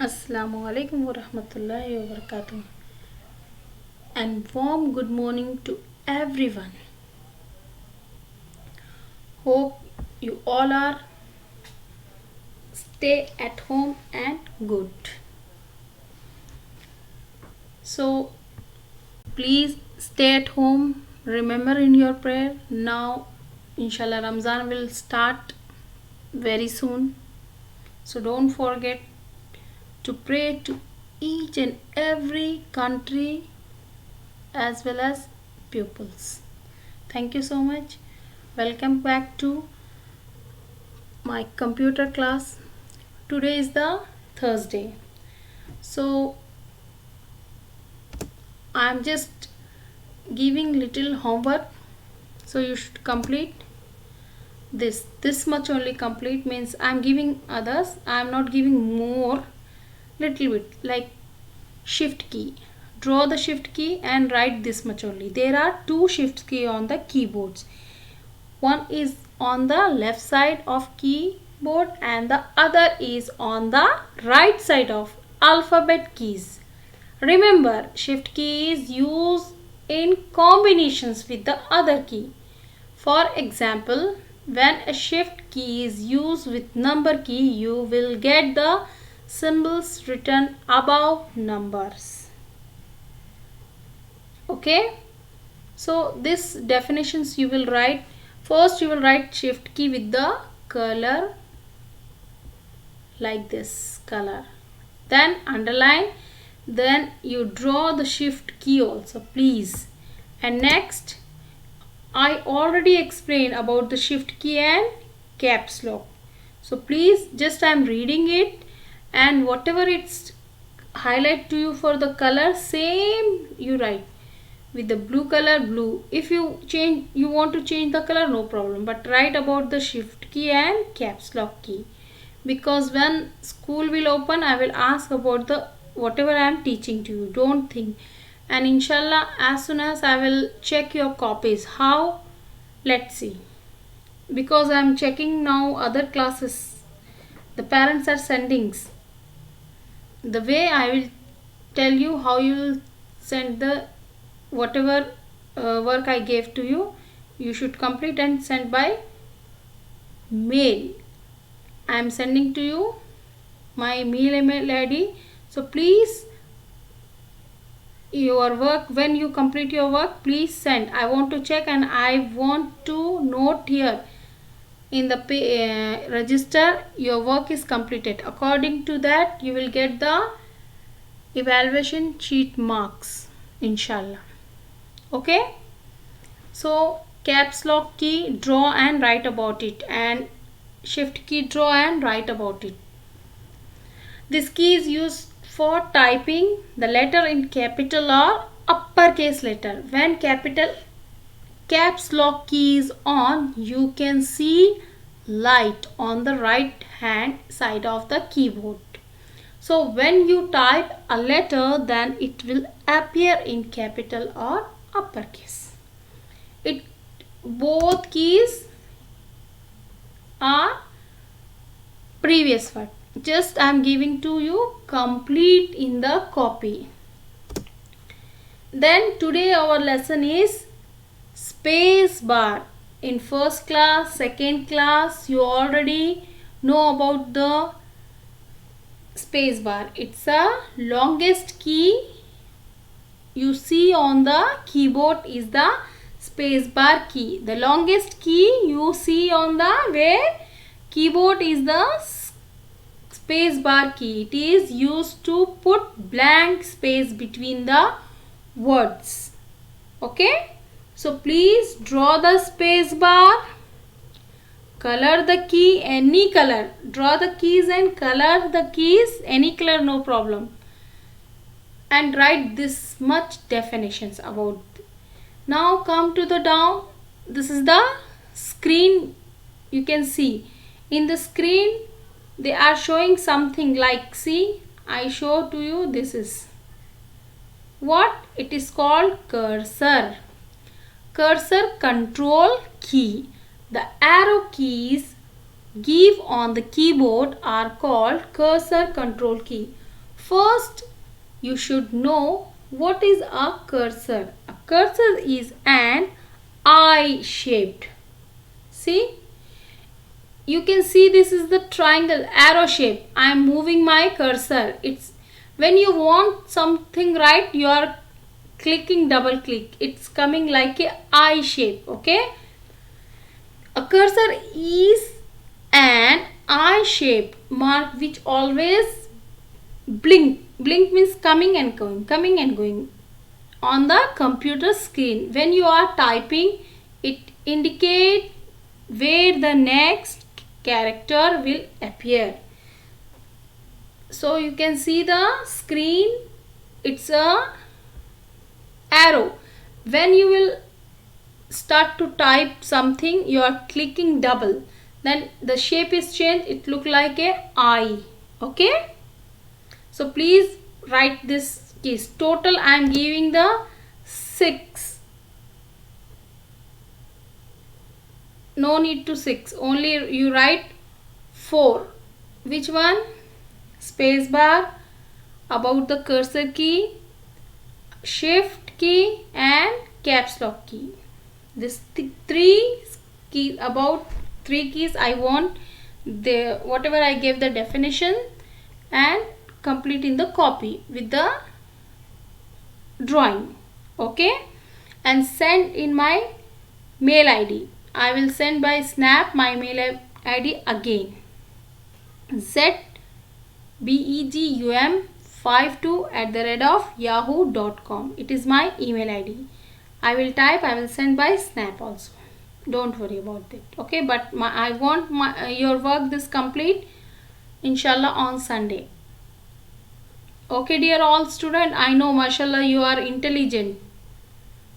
Assalamu alaikum wa rahmatullahi wa barakatuh, and warm good morning to everyone. Hope you all are stay at home and good. So please stay at home. Remember in your prayer. Now inshallah Ramzan will start very soon. So don't forget to pray to each and every country as well as pupils. Thank you so much. Welcome back to my computer class. Today is the Thursday. So I am just giving little homework. So you should complete this much only. Complete means I am giving others. I am not giving more. Little bit like shift key. Draw the shift key and write this much only. There are two shift key on the keyboards. One is on the left side of keyboard and the other is on the right side of alphabet keys. Remember, shift key is used in combinations with the other key. For example, when a shift key is used with number key, you will get the symbols written above numbers. Okay? So this definitions you will write. First you will write shift key with the color like this color. Then underline. Then you draw the shift key also, please. And next, I already explained about the shift key and caps lock. So please, just I am reading it, and whatever it's highlight to you for the color, same you write. With the blue color, blue. If you want to change the color, no problem. But write about the shift key and caps lock key. Because when school will open, I will ask about the whatever I am teaching to you. Don't think. And inshallah, as soon as I will check your copies. How? Let's see. Because I am checking now other classes. The parents are sending. The way I will tell you how you will send the whatever work I gave to you, you should complete and send by mail. I am sending to you my email ID. So please, your work, when you complete your work, please send. I want to check and I want to note here in the register your work is completed. According to that, you will get the evaluation sheet marks, inshallah. Okay, so caps lock key, draw and write about it, and shift key, draw and write about it. This key is used for typing the letter in capital or uppercase letter. When caps lock key is on, you can see light on the right hand side of the keyboard. So when you type a letter, then it will appear in capital or uppercase. Both keys are previous word. Just I am giving to you complete in the copy. Then today our lesson is space bar. In first class, second class, you already know about the space bar. It's a longest key you see on the keyboard is the space bar key. The longest key you see on the keyboard is the space bar key. It is used to put blank space between the words. Okay, so please draw the space bar, color the key any color, draw the keys and color the keys any color, no problem, and write this much definitions about. Now come to the down. This is the screen. You can see in the screen they are showing something like, see, I show to you, this is what it is called, cursor. Cursor control key. The arrow keys give on the keyboard are called cursor control key. First, you should know what is a cursor. A cursor is an eye shaped. See, you can see this is the triangle arrow shape. I am moving my cursor. It's when you want something right, you are clicking, double click. It's coming like a eye shape. Okay. A cursor is an eye shaped mark which always blink. Blink means coming and going, coming and going on the computer screen. When you are typing, it indicates where the next character will appear. So you can see the screen, it's a arrow. When you will start to type something, you are clicking double, then the shape is changed, it look like a eye. Okay, so please write this keys. Total I am giving the 6. No need to 6, only you write 4. Which one? Space bar, about the cursor key, shift key and caps lock key. This 3 keys, about 3 keys I want the whatever I gave the definition and complete in the copy with the drawing. Okay, and send in my mail ID. I will send by Snap my mail ID again. zbegum52@yahoo.com. It is my email ID. I will type, I will send by Snap also. Don't worry about it. Okay, but I want your work this complete inshallah on Sunday. Okay, dear all student, I know mashallah you are intelligent.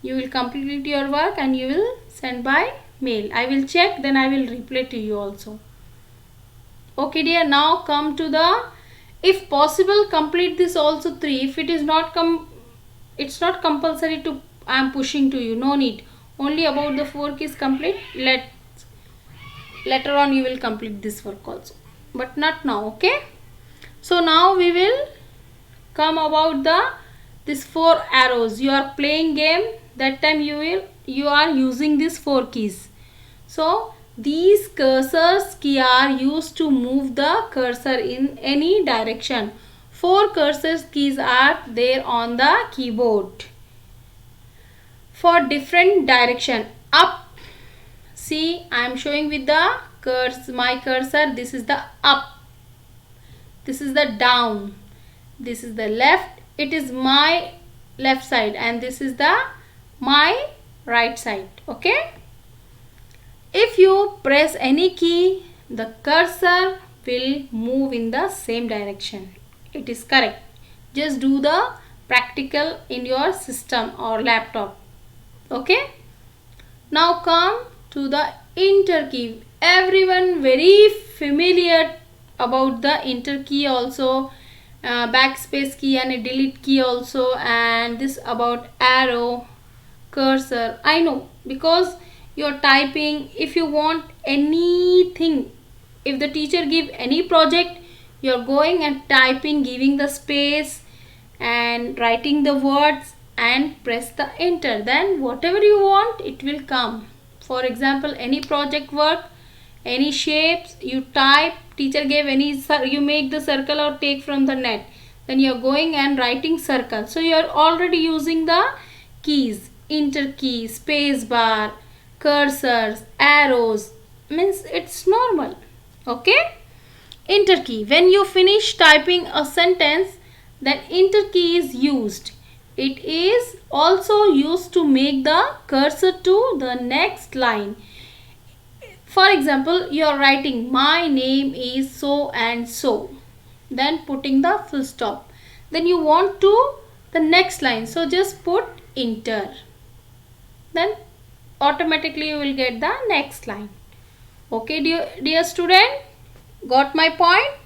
You will complete your work and you will send by mail. I will check, then I will reply to you also. Okay dear, now come to the, if possible complete this also 3. If it is not it's not compulsory to, I am pushing to you, no need. Only about the 4 keys complete. Later on you will complete this work also, but not now. Okay, so now we will come about this 4 arrows. You are playing game, that time you are using these 4 keys. So these cursors key are used to move the cursor in any direction. 4 cursors keys are there on the keyboard for different direction. Up, see I am showing with the my cursor. This is the up, this is the down, this is the left, it is my left side, and this is the my right side. Okay, if you press any key, the cursor will move in the same direction. It is correct. Just do the practical in your system or laptop. Okay, now come to the enter key. Everyone very familiar about the enter key also, backspace key and a delete key also, and this about arrow, cursor. I know, because you're typing. If you want anything, if the teacher give any project, you're going and typing, giving the space and writing the words and press the enter, then whatever you want it will come. For example, any project work, any shapes you type, teacher gave any, you make the circle or take from the net, then you're going and writing circle. So you're already using the keys, enter key, space bar, cursors, arrows, means it's normal. Okay, enter key, when you finish typing a sentence, then enter key is used. It is also used to make the cursor to the next line. For example, you are writing my name is so and so, then putting the full stop, then you want to the next line, so just put enter, then automatically you will get the next line. Okay, dear student, got my point?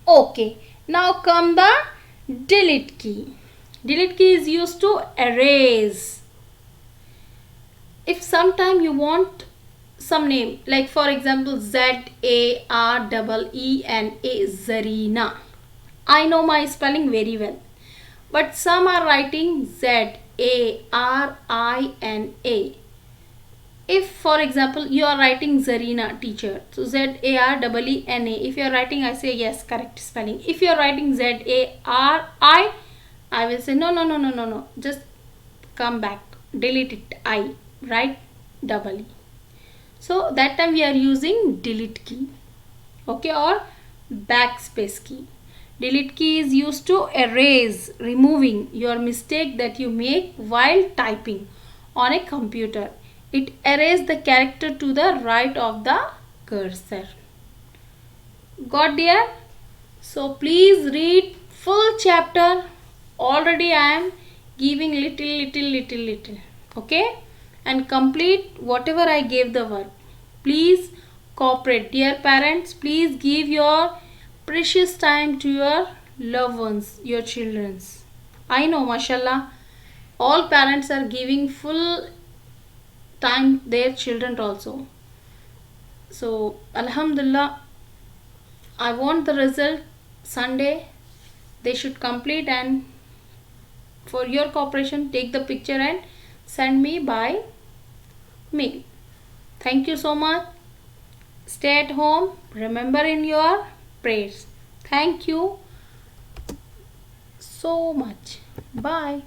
Okay, now come the delete key. Delete key is used to erase. If sometime you want some name, like for example ZAREENA, I know my spelling very well. But some are writing Zarina. If for example you are writing Zarina teacher, so Zarena, if you are writing, I say yes, correct spelling. If you are writing Zari, I will say no, just come back, delete it, I write double E. So that time we are using delete key, okay, or backspace key. Delete key is used to erase, removing your mistake that you make while typing on a computer. It erases the character to the right of the cursor. Got dear? So please read full chapter. Already I am giving little. Okay? And complete whatever I gave the work. Please cooperate. Dear parents, please give your precious time to your loved ones, your children's. I know, mashallah, all parents are giving full time their children also. So alhamdulillah, I want the result Sunday. They should complete, and for your cooperation take the picture and send me by mail. Thank you so much. Stay at home. Remember in your prayers. Thank you so much. Bye.